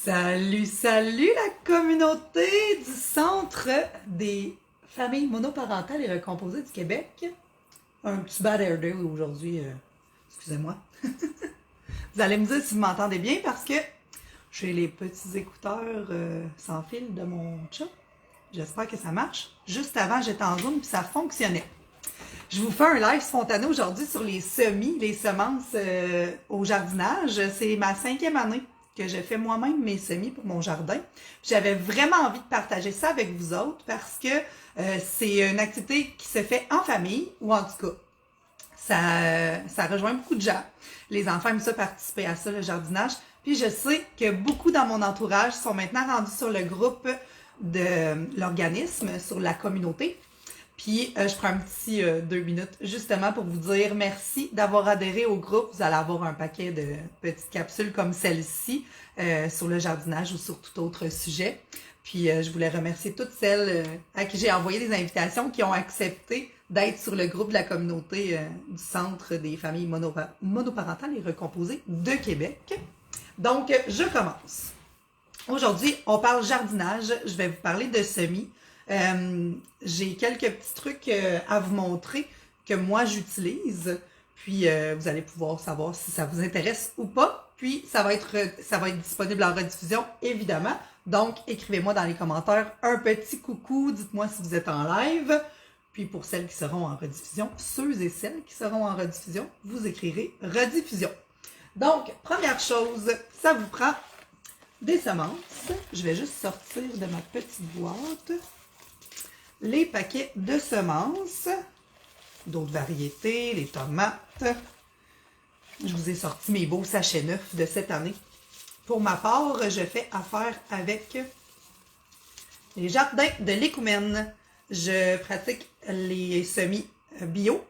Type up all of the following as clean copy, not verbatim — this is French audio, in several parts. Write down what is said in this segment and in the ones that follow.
Salut, salut la communauté du Centre des familles monoparentales et recomposées du Québec. Un petit bad hair day aujourd'hui, excusez-moi. Vous allez me dire si vous m'entendez bien parce que j'ai les petits écouteurs sans fil de mon chat. J'espère que ça marche. Juste avant, j'étais en Zoom et ça fonctionnait. Je vous fais un live spontané aujourd'hui sur les semis, les semences au jardinage. C'est ma 5e année que je fais moi-même mes semis pour mon jardin. J'avais vraiment envie de partager ça avec vous autres parce que c'est une activité qui se fait en famille, ou en tout cas, ça rejoint beaucoup de gens. Les enfants aiment ça participer à ça, le jardinage. Puis je sais que beaucoup dans mon entourage sont maintenant rendus sur le groupe de l'organisme, sur la communauté. Puis je prends un petit 2 minutes justement pour vous dire merci d'avoir adhéré au groupe. Vous allez avoir un paquet de petites capsules comme celle-ci sur le jardinage ou sur tout autre sujet. Puis je voulais remercier toutes celles à qui j'ai envoyé des invitations qui ont accepté d'être sur le groupe de la communauté du Centre des familles monoparentales et recomposées de Québec. Donc, je commence. Aujourd'hui, on parle jardinage. Je vais vous parler de semis. J'ai quelques petits trucs à vous montrer que moi j'utilise. Puis vous allez pouvoir savoir si ça vous intéresse ou pas. Puis ça va être disponible en rediffusion, évidemment. Donc, écrivez-moi dans les commentaires un petit coucou. Dites-moi si vous êtes en live. Puis pour celles qui seront en rediffusion, ceux et celles qui seront en rediffusion, vous écrirez rediffusion. Donc, première chose, ça vous prend des semences. Je vais juste sortir de ma petite boîte les paquets de semences, d'autres variétés, les tomates. Je vous ai sorti mes beaux sachets neufs de cette année. Pour ma part, je fais affaire avec les jardins de l'Écoumène. Je pratique les semis bio.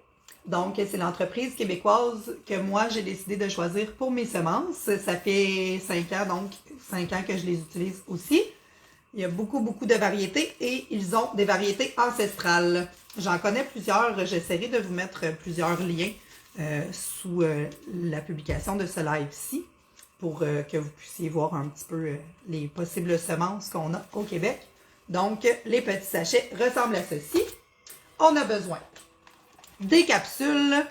Donc, c'est l'entreprise québécoise que moi, j'ai décidé de choisir pour mes semences. Ça fait 5 ans, donc 5 ans que je les utilise aussi. Il y a beaucoup de variétés et ils ont des variétés ancestrales. J'en connais plusieurs. J'essaierai de vous mettre plusieurs liens sous la publication de ce live-ci pour que vous puissiez voir un petit peu les possibles semences qu'on a au Québec. Donc, les petits sachets ressemblent à ceci. On a besoin des capsules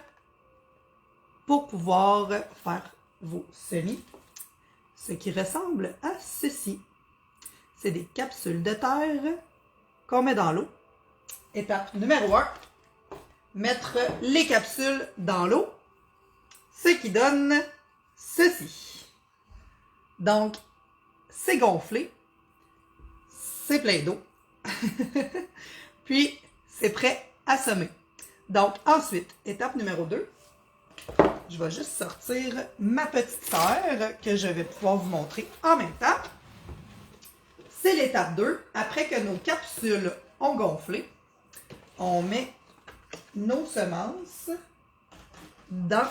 pour pouvoir faire vos semis, ce qui ressemble à ceci. C'est des capsules de terre qu'on met dans l'eau. Étape numéro 1, mettre les capsules dans l'eau, ce qui donne ceci. Donc, c'est gonflé, c'est plein d'eau, puis c'est prêt à semer. Donc, ensuite, étape numéro 2, je vais juste sortir ma petite serre que je vais pouvoir vous montrer en même temps. C'est l'étape 2. Après que nos capsules ont gonflé, on met nos semences dans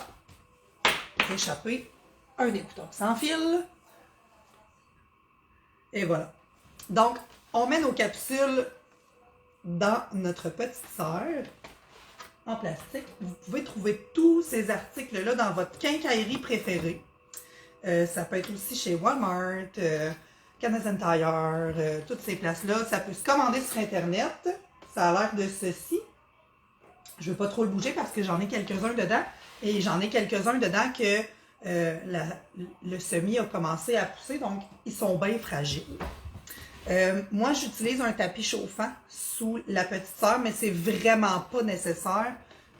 l'échappée, un écouteur sans fil. Et voilà. Donc, on met nos capsules dans notre petite serre en plastique. Vous pouvez trouver tous ces articles-là dans votre quincaillerie préférée. Ça peut être aussi chez Walmart, Canadian Tire, toutes ces places-là. Ça peut se commander sur Internet. Ça a l'air de ceci. Je ne vais pas trop le bouger parce que j'en ai quelques-uns dedans. Et j'en ai quelques-uns dedans que le semis a commencé à pousser. Donc, ils sont bien fragiles. Moi, j'utilise un tapis chauffant sous la petite serre, mais c'est vraiment pas nécessaire.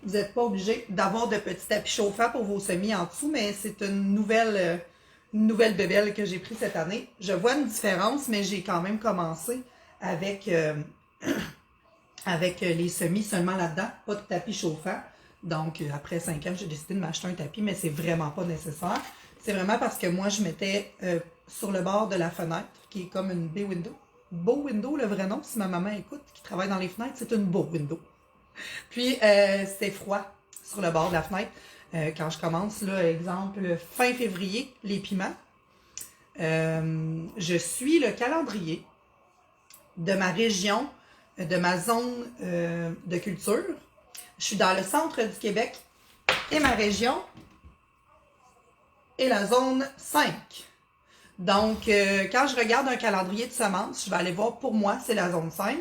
Vous n'êtes pas obligé d'avoir de petits tapis chauffants pour vos semis en dessous, mais c'est une nouvelle bébelle que j'ai prise cette année. Je vois une différence, mais j'ai quand même commencé avec les semis seulement là-dedans, pas de tapis chauffant. Donc, après 5 ans, j'ai décidé de m'acheter un tapis, mais c'est vraiment pas nécessaire. C'est vraiment parce que moi, je mettais sur le bord de la fenêtre, qui est comme une bay window. Bow window, le vrai nom, si ma maman écoute, qui travaille dans les fenêtres, c'est une bow window. Puis, c'est froid sur le bord de la fenêtre. Quand je commence, là, exemple, fin février, les piments, je suis le calendrier de ma région, de ma zone de culture. Je suis dans le centre du Québec et ma région est la zone 5. Donc, quand je regarde un calendrier de semences, je vais aller voir pour moi, c'est la zone 5.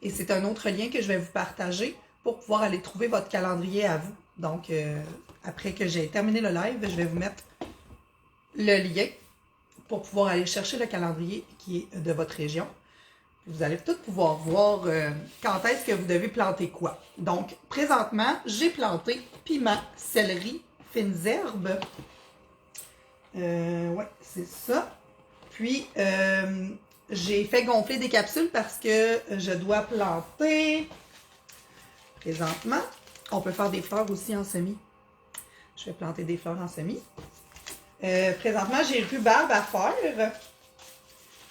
Et c'est un autre lien que je vais vous partager pour pouvoir aller trouver votre calendrier à vous. Donc, après que j'ai terminé le live, je vais vous mettre le lien pour pouvoir aller chercher le calendrier qui est de votre région. Vous allez tout pouvoir voir quand est-ce que vous devez planter quoi. Donc, présentement, j'ai planté piment, céleri, fines herbes. Ouais, c'est ça. Puis, j'ai fait gonfler des capsules parce que je dois planter présentement. On peut faire des fleurs aussi en semis. Je vais planter des fleurs en semis. Présentement, j'ai rhubarbe à faire.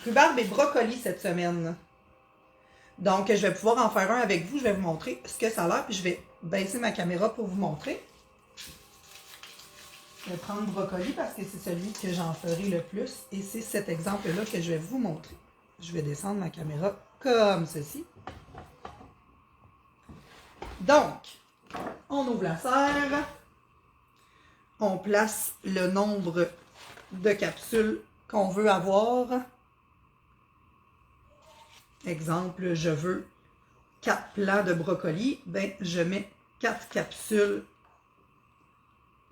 Rhubarbe et brocoli cette semaine. Donc, je vais pouvoir en faire un avec vous. Je vais vous montrer ce que ça a l'air. Puis, je vais baisser ma caméra pour vous montrer. Je vais prendre brocoli parce que c'est celui que j'en ferai le plus. Et c'est cet exemple-là que je vais vous montrer. Je vais descendre ma caméra comme ceci. Donc, on ouvre la serre. On place le nombre de capsules qu'on veut avoir. Exemple, je veux 4 plants de brocoli. Ben, je mets 4 capsules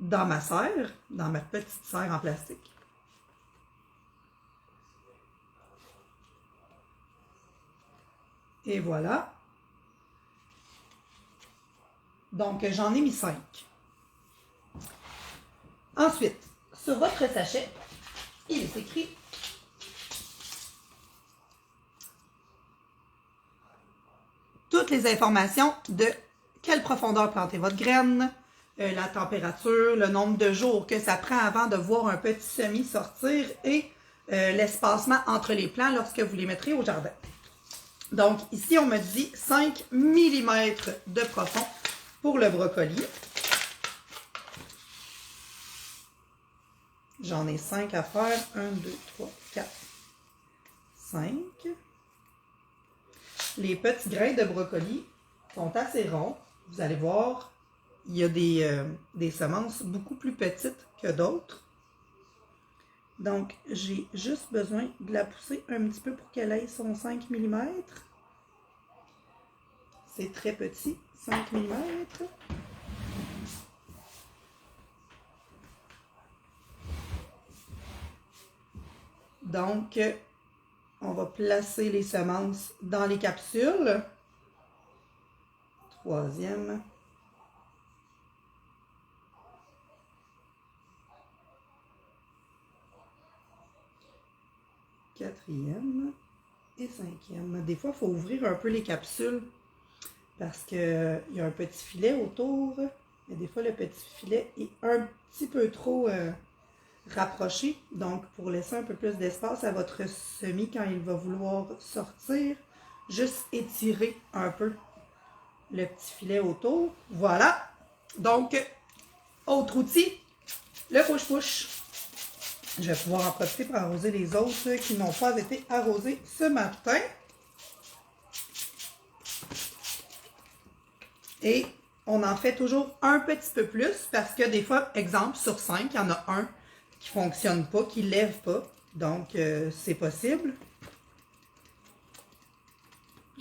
dans ma serre, dans ma petite serre en plastique. Et voilà. Donc, j'en ai mis 5. Ensuite, sur votre sachet, il est écrit toutes les informations de quelle profondeur planter votre graine, la température, le nombre de jours que ça prend avant de voir un petit semis sortir et l'espacement entre les plants lorsque vous les mettrez au jardin. Donc, ici, on me dit 5 mm de profond pour le brocoli. J'en ai 5 à faire. 1, 2, 3, 4, 5. Les petits grains de brocoli sont assez ronds. Vous allez voir, il y a des semences beaucoup plus petites que d'autres. Donc, j'ai juste besoin de la pousser un petit peu pour qu'elle ait son 5 mm. C'est très petit, 5 mm. Donc, on va placer les semences dans les capsules. Troisième. Quatrième et cinquième. Des fois, il faut ouvrir un peu les capsules parce qu'il y a un petit filet autour. Mais des fois, le petit filet est un petit peu trop rapproché. Donc, pour laisser un peu plus d'espace à votre semis quand il va vouloir sortir, juste étirer un peu le petit filet autour. Voilà. Donc, autre outil, le push-push. Je vais pouvoir en profiter pour arroser les autres qui n'ont pas été arrosés ce matin. Et on en fait toujours un petit peu plus parce que des fois, exemple, sur 5, il y en a un qui ne fonctionne pas, qui ne lève pas. Donc, c'est possible.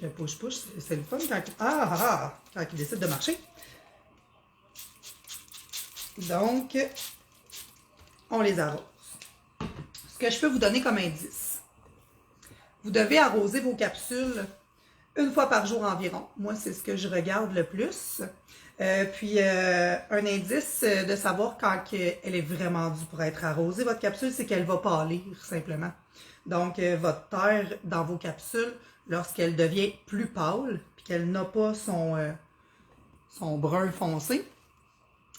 Le push-push, c'est le fun quand il décide de marcher. Donc, on les arrose. Ce que je peux vous donner comme indice, vous devez arroser vos capsules une fois par jour environ. Moi, c'est ce que je regarde le plus. Puis, un indice de savoir quand elle est vraiment due pour être arrosée, votre capsule, c'est qu'elle va pâlir, simplement. Donc, votre terre dans vos capsules, lorsqu'elle devient plus pâle, puis qu'elle n'a pas son brun foncé,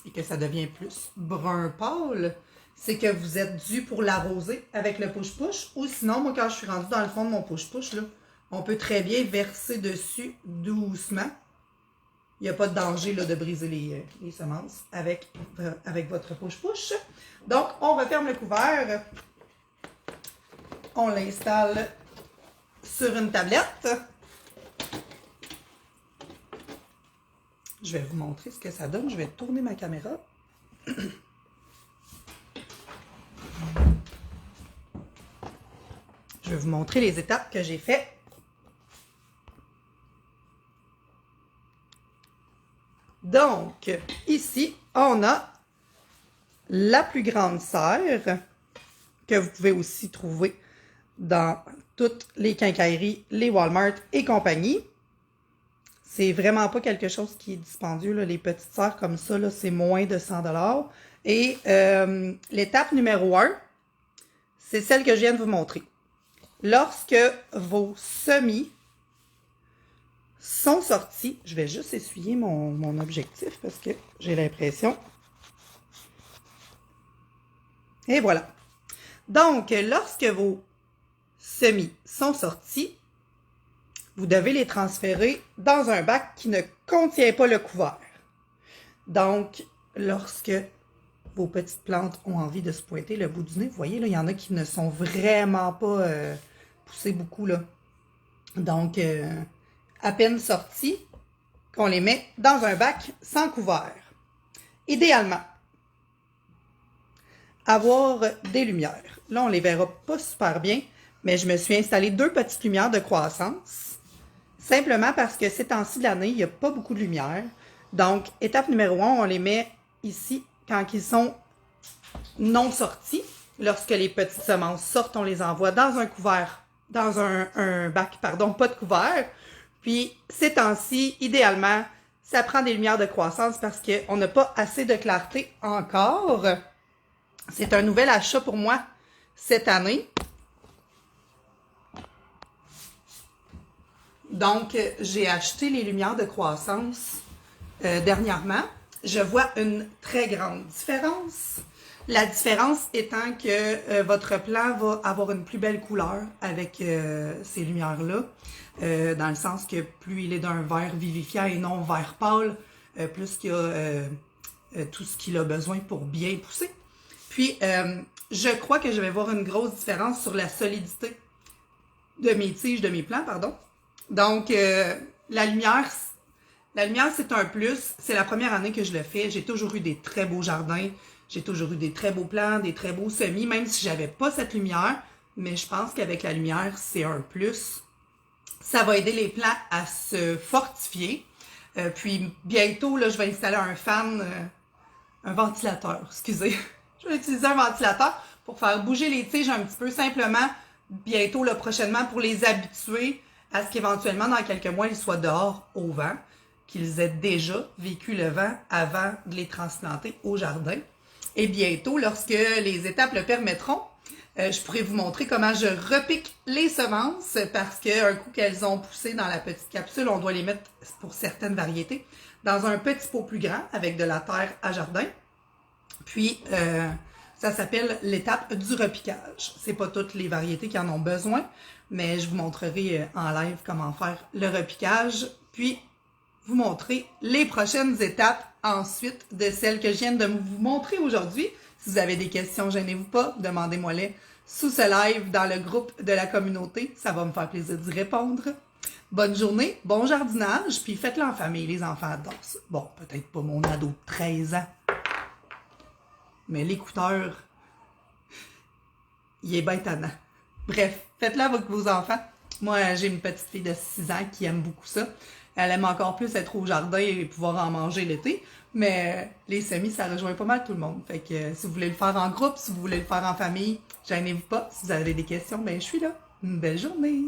et que ça devient plus brun pâle, c'est que vous êtes dû pour l'arroser avec le push-push. Ou sinon, moi, quand je suis rendue dans le fond de mon push-push, là, on peut très bien verser dessus doucement. Il n'y a pas de danger là, de briser les semences avec votre push-push. Donc, on referme le couvert. On l'installe sur une tablette. Je vais vous montrer ce que ça donne. Je vais tourner ma caméra. vais vous montrer les étapes que j'ai faites. Donc, ici, on a la plus grande serre que vous pouvez aussi trouver dans toutes les quincailleries, les Walmart et compagnie. C'est vraiment pas quelque chose qui est dispendieux, là. Les petites serres comme ça, c'est moins de 100 $. Et l'étape numéro 1, c'est celle que je viens de vous montrer. Lorsque vos semis sont sortis, je vais juste essuyer mon objectif parce que j'ai l'impression. Et voilà. Donc, lorsque vos semis sont sortis, vous devez les transférer dans un bac qui ne contient pas le couvert. Donc, lorsque vos petites plantes ont envie de se pointer le bout du nez, vous voyez, là, il y en a qui ne sont vraiment pas poussées beaucoup, là. Donc, à peine sortis, qu'on les met dans un bac sans couvert. Idéalement, avoir des lumières. Là, on les verra pas super bien, mais je me suis installé 2 petites lumières de croissance, simplement parce que ces temps-ci de l'année, il n'y a pas beaucoup de lumière. Donc, étape numéro 1, on les met ici quand ils sont non sortis. Lorsque les petites semences sortent, on les envoie dans un couvert, dans un bac, pardon, pas de couvert. Puis, ces temps-ci, idéalement, ça prend des lumières de croissance parce qu'on n'a pas assez de clarté encore. C'est un nouvel achat pour moi cette année. Donc, j'ai acheté les lumières de croissance dernièrement. Je vois une très grande différence. La différence étant que votre plant va avoir une plus belle couleur avec ces lumières-là. Dans le sens que plus il est d'un vert vivifiant et non vert pâle, plus qu'il y a tout ce qu'il a besoin pour bien pousser. Puis, je crois que je vais voir une grosse différence sur la solidité de mes tiges, de mes plants, pardon. Donc, la lumière, c'est un plus. C'est la première année que je le fais. J'ai toujours eu des très beaux jardins. J'ai toujours eu des très beaux plants, des très beaux semis, même si j'avais pas cette lumière. Mais je pense qu'avec la lumière, c'est un plus. Ça va aider les plants à se fortifier. Puis, bientôt, là, je vais installer un fan, un ventilateur, excusez. Je vais utiliser un ventilateur pour faire bouger les tiges un petit peu, simplement, bientôt, là, prochainement, pour les habituer à ce qu'éventuellement, dans quelques mois, ils soient dehors au vent, qu'ils aient déjà vécu le vent avant de les transplanter au jardin. Et bientôt, lorsque les étapes le permettront, je pourrais vous montrer comment je repique les semences parce qu'un coup qu'elles ont poussé dans la petite capsule, on doit les mettre, pour certaines variétés, dans un petit pot plus grand avec de la terre à jardin. Puis, ça s'appelle l'étape du repiquage. C'est pas toutes les variétés qui en ont besoin, mais je vous montrerai en live comment faire le repiquage, puis vous montrer les prochaines étapes ensuite de celles que je viens de vous montrer aujourd'hui. Si vous avez des questions, gênez-vous pas, demandez-moi-les sous ce live dans le groupe de la communauté. Ça va me faire plaisir d'y répondre. Bonne journée, bon jardinage, puis faites-le en famille, les enfants adorent ça. Bon, peut-être pas mon ado de 13 ans, mais l'écouteur, il est bien tannant. Bref, faites-le avec vos enfants. Moi, j'ai une petite fille de 6 ans qui aime beaucoup ça. Elle aime encore plus être au jardin et pouvoir en manger l'été. Mais les semis, ça rejoint pas mal tout le monde. Fait que si vous voulez le faire en groupe, si vous voulez le faire en famille, gênez-vous pas. Si vous avez des questions, ben je suis là. Une belle journée!